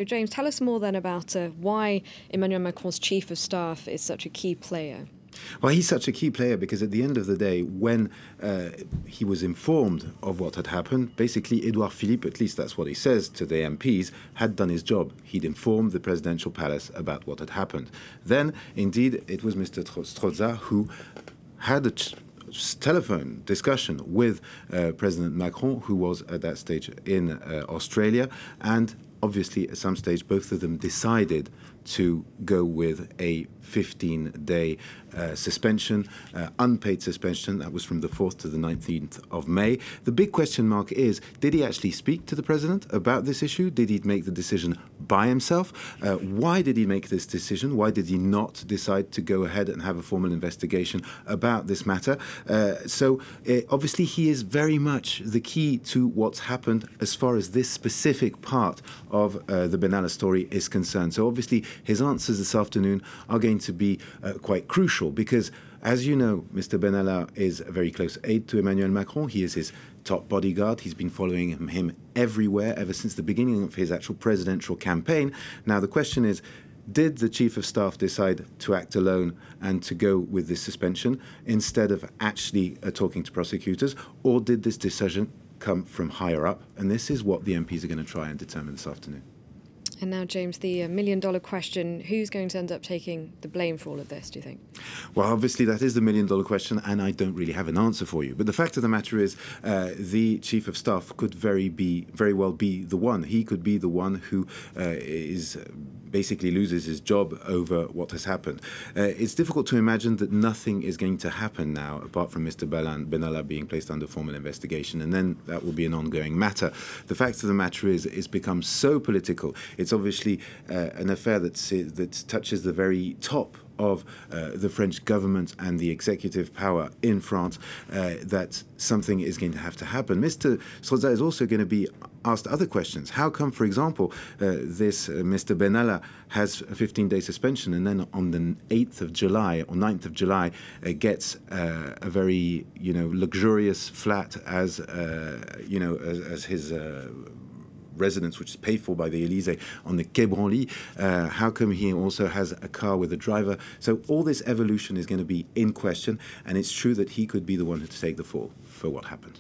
James, tell us more then about why Emmanuel Macron's chief of staff is such a key player. Well, he's such a key player because at the end of the day, when he was informed of what had happened, basically Édouard Philippe, at least that's what he says to the MPs, had done his job. He'd informed the presidential palace about what had happened. Then, indeed, it was Mr. Strozza who had a telephone discussion with President Macron, who was at that stage in Australia, and obviously at some stage both of them decided to go with a 15-day suspension, unpaid suspension. That was from the 4th to the 19th of May. The big question mark is, did he actually speak to the president about this issue? Did he make the decision by himself? Why did he make this decision? Why did he not decide to go ahead and have a formal investigation about this matter? Obviously he is very much the key to what's happened as far as this specific part of the Benalla story is concerned. So obviously his answers this afternoon are going to be quite crucial because, as you know, Mr. Benalla is a very close aide to Emmanuel Macron. He is his top bodyguard. He's been following him everywhere ever since the beginning of his actual presidential campaign. Now, the question is, did the chief of staff decide to act alone and to go with this suspension instead of actually talking to prosecutors, or did this decision come from higher up? And this is what the MPs are going to try and determine this afternoon. And now, James, the million-dollar question, who's going to end up taking the blame for all of this, do you think? Well, obviously, that is the million-dollar question, and I don't really have an answer for you. But the fact of the matter is, the chief of staff could very well be the one. He could be the one who basically loses his job over what has happened. It's difficult to imagine that nothing is going to happen now, apart from Mr. Benalla being placed under formal investigation, and then that will be an ongoing matter. The fact of the matter is, it's become so political. It's obviously an affair that touches the very top of the French government and the executive power in France, that something is going to have to happen. Mr. Strozza is also going to be asked other questions. How come, for example, this Mr. Benalla has a 15-day suspension and then on the 8th of July or 9th of July gets a very, luxurious flat as his residence, which is paid for by the Élysée on the Quai Branly? How come he also has a car with a driver? So all this evolution is going to be in question, and it's true that he could be the one to take the fall for what happened.